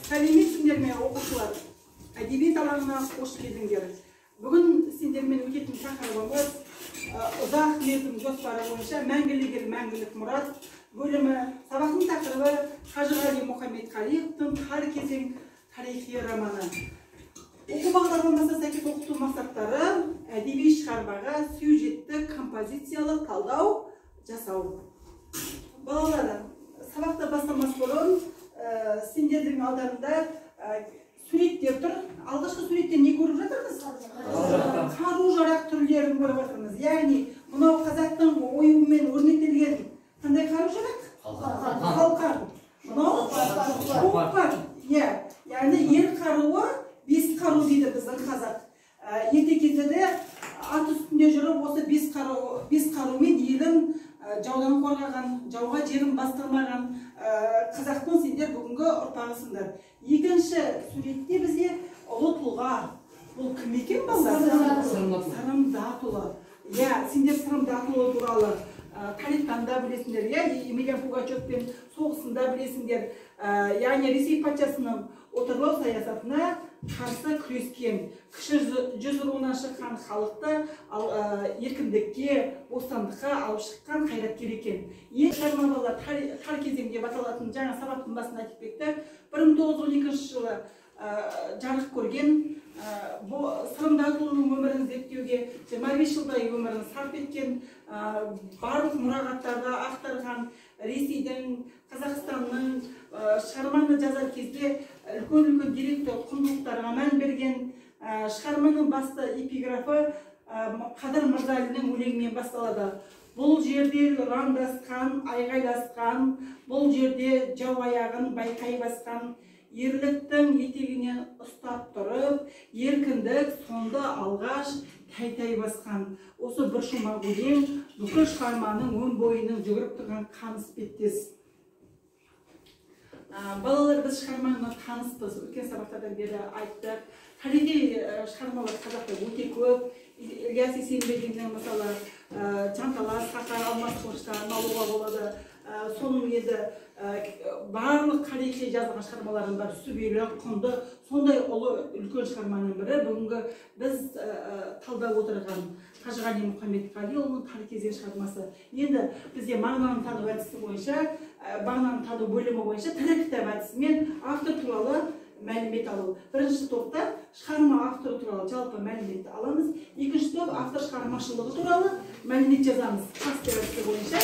Сәлеметсіңдер ме, оқушылар? Әдебиет алаңына қош келдіңдер. Бүгін сендермен өтетін тақырыбымыз ұзақ мерзім жоспары бойынша мәңгілік ел мәңгілік мұрат бөлімі. Сабақтың тақырыбы Қажығали Мұхаммедқалиевтің «Қар кезең» тарихи романы. Оқу бағдарламасына сәйкес оқыту мақсаттары әдеби шығармаға сюжетті композициялық талдау жасау. Балалар, сабақты бастамас бұрын сендердің алдарында суреттер тұр. Алғашқы суреттен не көріп жатырмыз? Қару жарақ түрлерін көріп жатырмыз. Яғни, мынау қазақтың оюымен өрнектелген қандай қару жарақ? Қалқан. Мынау шоқпар. Яғни, ер қаруы бес қару дейді біздің қазақ. Ерте кезінде ат үстінде жүріп, осы бес қарумен елін жаудан қорғаған, жауға жерін бастырмаған қазақтың сендер бүгінгі ұрпағысыңдар. Екінші суретте бізде ұлы тұлға. Бұл кім екен балалар? Сырым Датұлы. Сендер Сырым Датұлы туралы тарихтан да білесіңдер, Емельян Пугачевпен соғысында білесіңдер. Яғни Ресей патшасының отарлау саясатына қарсы күрескен, кіші жүз руынан шыққан халықты еркіндікке, бостандыққа алып шыққан қайраткер екен. Ең шығармалар қар кезең деп аталатын жаңа сабақтың басында айтып кетті. 1912 жылы жарық көрген Сырым Датұлының өмірін зерттеуге 25 жылдай өмірін сарп еткен, барлық мұрағаттарға ақтарған, Ресейдің, Қазақстанның шығарманы жазар кезде үлкен-үлкен деректі құндылықтарға мән берген. Шығарманың басты эпиграфы Қадыр Мырзалиннің өлеңімен басталады. Бұл жерде ұрандасқан, айғайласқан, бұл жерде жау аяғын байқай басқан, ерліктің етегінен ұстап тұрып, еркіндік сонды алғаш тай-тай басқан. Осы бір шумақ өлең бүкіл шығарманың өн бойының жүгіріп тұрған қан іспеттес. Балалар, біз шығарманы таныспыз, өткен сабақтардан бері айттық. Тарихи шығармалар қазақта өте көп. Ілияс Есенберлиннің мысалы Жанталас, Сахар, Алмас қылыштарын алуға болады. Соның енді барлық тарихи жазылған шығармалардың бар, сүбелі, құнды, сондай ұлы үлкен шығарманың бірі бүгінгі біз талдап отырған Қажығали Мұхаммедқалиұлының «Қар кезең» шығармасы. Енді бізде мағынаны тану әдісі бойынша, мағынаны тану бөлімі бойынша тірі кітап әдісімен автор туралы мәлімет алу. Бірінші топта шығарма авторы туралы жалпы мәліметті аламыз. Екінші топ автор шығармашылығы туралы мәлімет жазамыз. Кластер әдісі бойынша.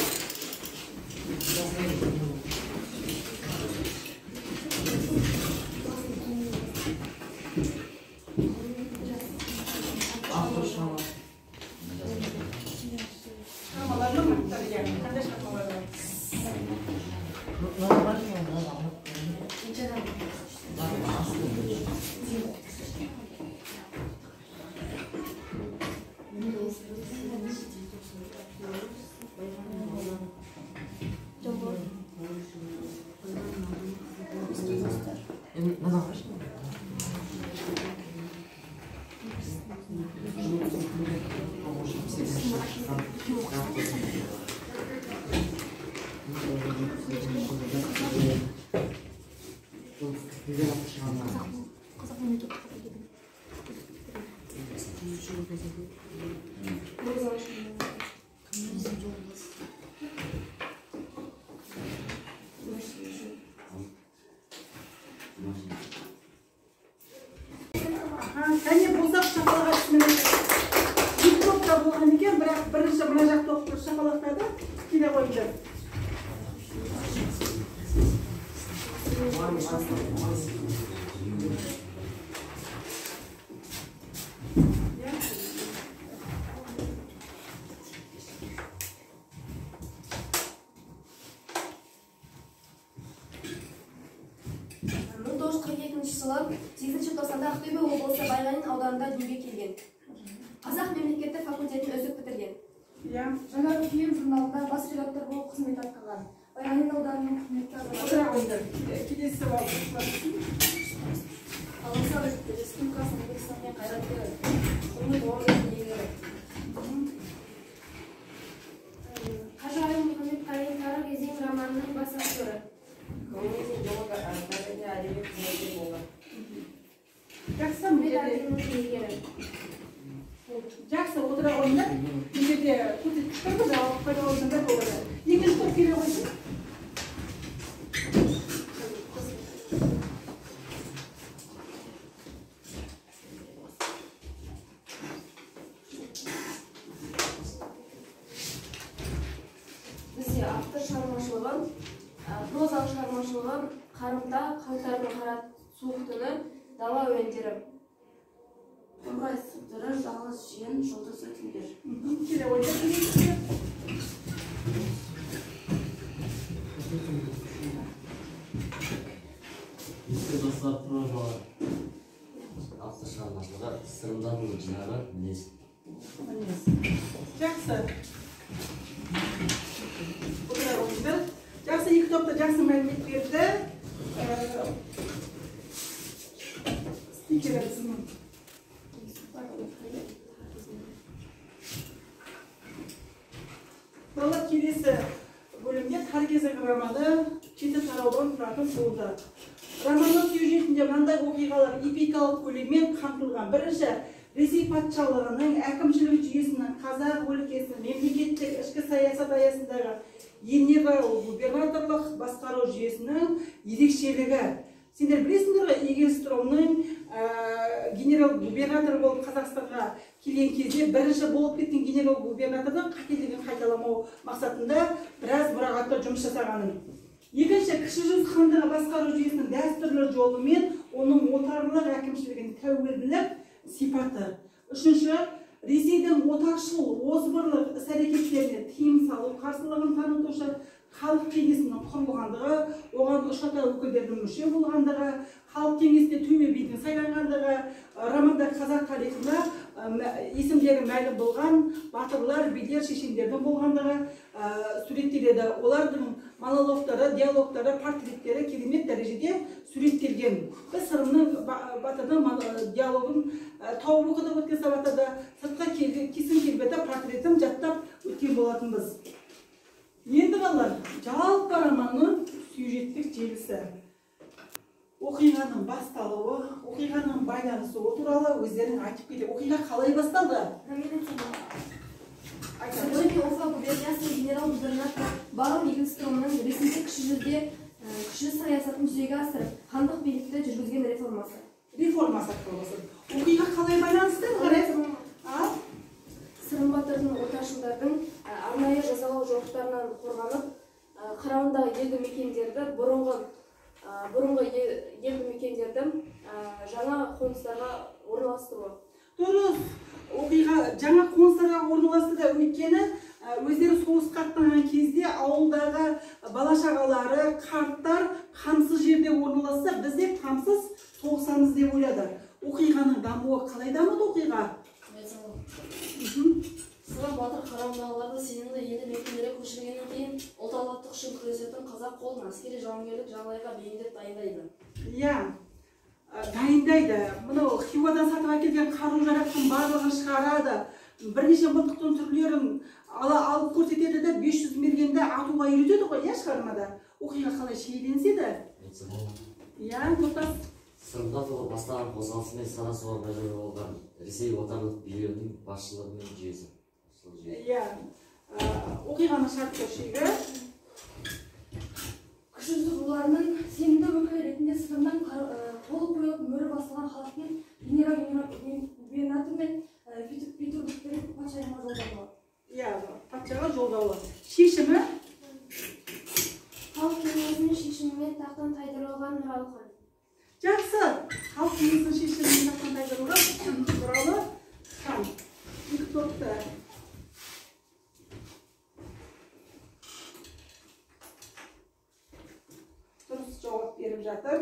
Кәне болсақ шапалақ әдісімен екі топта болған екен, бірақ бірінші мына жақта оқып шапалақтады, келе қойыңдар. жылы 8 тоқсанда Ақтөбе облысы Байғанин ауданында дүниеге келген. Қазақ мемлекеттік факультетін өзіп бітірген. Жаңа фильм журналында бас редактор болып қызмет атқарған. Байғанин ауданының құрметті азаматы. Келесі Қазақстан Республикасының Өзбекстанмен қайраткері, құрмет орденінің иегері. Қажығали Мұхаммедқалиев «Қар кезең» романының бас авторы. Колумбия әдебиет қызметкері Жақсы ма? Жақсы, отыра қойыңдар. Бұл жерде көрсеткіштер бар, алып қайда қойыңдар болады. Екінші топ келе қойсын. Бізде автор шығармашылығы, прозалық шығармашылығы, қарымта, қаңтардың қара суық түні, дала өлеңдері. Ыбырай сыбдыры, жалғыз жиен, жұлдыз өтілдер. Келе қойыңдар. Достар прозалар автор шығармашылығы сырымдардың жинағы мінез. Жақсы. Отыра қойыңдар. Жақсы, екі топта жақсы мәлімет берді. Стикерлер біздің. Балалар, келесі бөлімде қар кезегі романы 7 тараудан тұратын болды. Романның сюжетінде мынандай оқиғалар эпикалық көлеммен қамтылған. Бірінші, Ресей патшалығының әкімшілік жүйесінің қазақ өлкесінің мемлекеттік ішкі саясат аясындағы генерал-губернаторлық басқару жүйесінің ерекшелігі. Сендер білесіңдер ғой, Егестромның генерал-губернатор болып Қазақстанға келген кезде бірінші болып кеткен генерал-губернатордың қателігін қайталамау мақсатында біраз мұрағатта жұмыс жасағанын. Екінші, кіші жүз хандығы басқару жүйесінің дәстүрлі жолымен оның отарлық әкімшілігінің тәуелділік сипаты. Үшінші, Ресейдің отаршыл, озбырлық іс-әрекеттеріне тыйым салу қарсылығын танытушы халық кеңесінің құрылғандығы, оған ұшата өкілдердің мүше болғандығы, халық кеңесіне төбе бидің сайланғандығы, романда қазақ тарихында есімдері мәлім болған батырлар, билер, шешендердің болғандығы суреттеледі. Олардың монологтары, диалогтары, портреттері керемет дәрежеде суреттелген. Біз Сырымның батырдың диалогын тауып оқыдық өткен сабақтарда, сыртқа кесім келбеті портретім жаттап өткен болатынбыз. Енді балалар, жалпы романның сюжеттік желісі, оқиғаның басталуы, оқиғаның байланысуы туралы өздерің айтып кетеді. Оқиға қалай басталды? Сыржеке Уфа губерниясы генерал-губернатор Барон Егестромның ресейде кіші саясатын жүзеге асырып, хандық билікті жүргізген реформасы. Реформасы атқарылсын. Оқиға қалай байланысты? Сырым батырдың отаршылдардың арнайы жазалау жорықтарынан қорғанып, қарауындағы елді мекендерді, бұрынғы елді мекендерді жаңа қоныстарға орналастыруы. Дұрыс. Оқиға жаңа қоныстарға орналастырды, өйткені өздері соғысқа аттанған кезде ауылдағы бала-шағалары, қарттар қамсыз жерде орналасса, біз де қамсыз соғысамыз деп ойлады. Оқиғаның дамуы қалай дамыды оқиға? Сырым батыр қарауындағыларды сенімді елді мекендерге көшіргеннен кейін ұлт-азаттық үшін күресетін қазақ қолын әскери жауынгерлік жағдайға бейімдеп дайындайды. Иә, дайындайды. Мынау Хиуадан сатып әкелген қару-жарақтың барлығын шығарады. Бірнеше мылтықтың түрлерін алып көрсетеді де 500 мергенді атуға үйретеді ғой, иә, шығармада. Оқиға қалай шиеленседі? Иә, Нұртас. Сырымда толы бастаған қозғалысымен санасуға мәжбүр болған Ресей отарлық билерінің басшылығы мен жүйесі. Иә, оқиғаның шартты шегі. Кіші жүз руларының сенімді өкілі ретінде Сырымнан қолы қойылып мөрі басылған халықтың генерал-губернатор мен Петербургтегі патшайымға жолдауы. Иә, патшаға жолдауы. Шешімі? Халық кеңесінің шешімімен тақтан тайдырылған Нұралы хан. Жақсы. Халық кеңесінің шешімімен тақтан тайдырылған Нұралы хан. Екі топты. Дұрыс жауап беріп жатыр.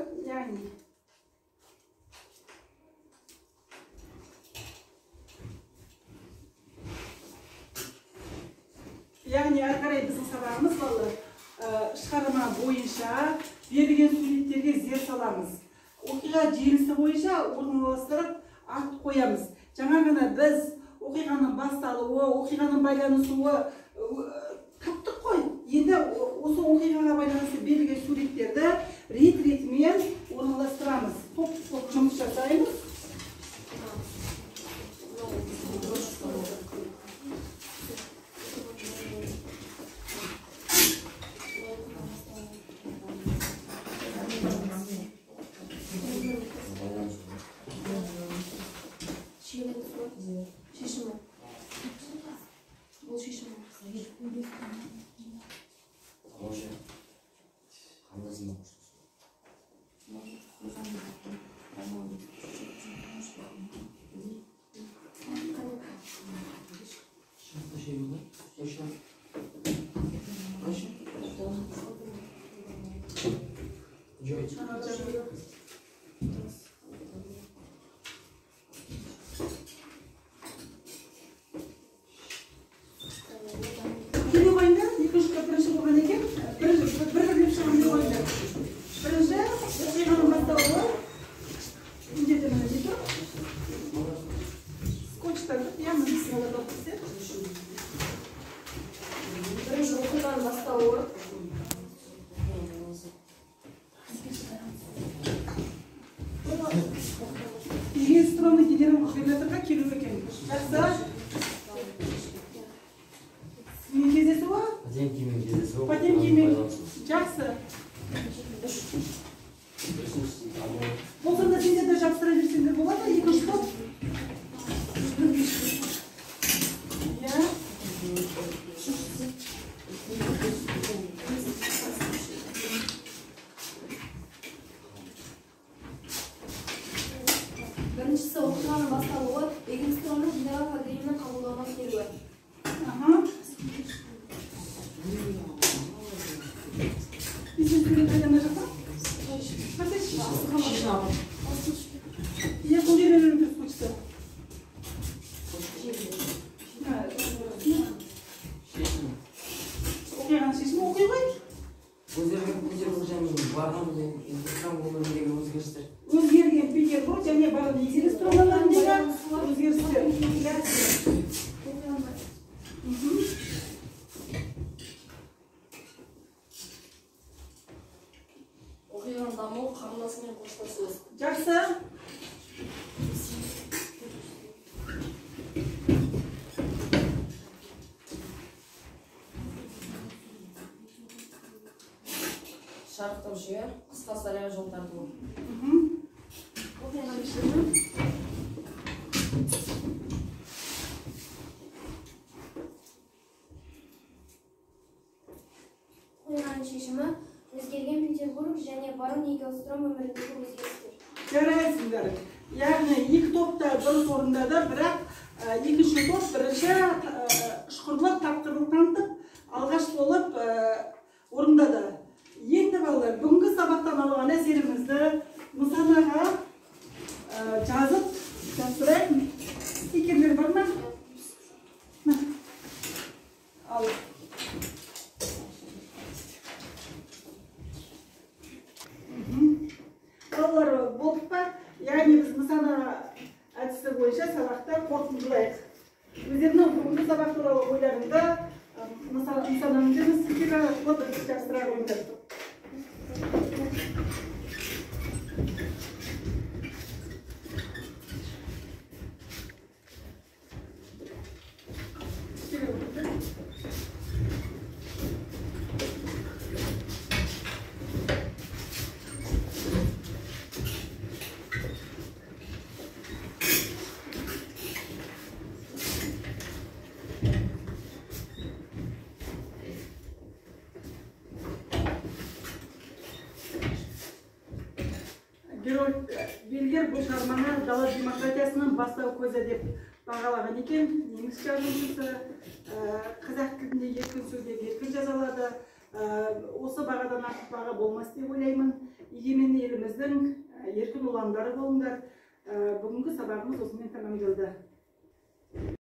Яғни әрі қарай біздің сабағымыз балалар шығарма бойынша берілген суреттерге зер саламыз. Оқиға желісі бойынша орналастырып ат қоямыз. Жаңа ғана біз оқиғаның басталуы, оқиғаның байланысуы таптық қой. Енді осы оқиғаға байланысты берілген суреттерді рет-ретімен орналастырамыз. Топ жұмыс жасаймыз. Егенстромның генерал губернаторға келу екен. Жақсы. Мен кездесу ба? Потемкинмен кездесу. Потемкинмен. Жақсы. Болса да сендер де жапсыра берсеңдер болады, екінші топ. Иә. Біріншісі оқиғаның басталуы Егенстромның генерал Кадриевнің қабылдауға келуі. Бизнесмен қайдан жаққа? Я бұл жерден өтіп көшті. Оқиғаның шешімі оқи ғой? Өзгерген Петербург және барлық Егенстромларындағы өзгерістер. Оқиғаның дамуы қарындасымен қоштасуы. Жақсы. Шарықтау жүйе, қысқа сарайға жол тарту. Оқиғаның шешімі өзгерген Петербург және барон Егенстром өміріндегі өзгерістер. Жарайсыңдар. Яғни екі топта дұрыс орындады, бірақ екінші топ бірінші ұшқырлық, тапқырлық танытып, алғаш болып орындады. Енді балалар, бүгінгі сабақтан алған әсерімізді нысанаға жазып тапсырайық. Стикерлер бар ма? Ал. Балалар болдық па? Яғни біз нысана әдісі бойынша сабақта қорытындылайық. Өздерінің бүгінгі сабақ туралы ойларында нысананың жерін стикерлер арқылы бірге жапсыра қойыңдар. Белгер бұл шығарманы дала демократиясының бастау көзі деп бағалаған екен. Неміс жазушысы қазақ тілінде еркін сөйлеп, еркін жазалады. Осы бағадан артық баға болмас деп ойлаймын. Егемен еліміздің еркін ұландары болыңдар. Бүгінгі сабағымыз осымен тәмамдалды.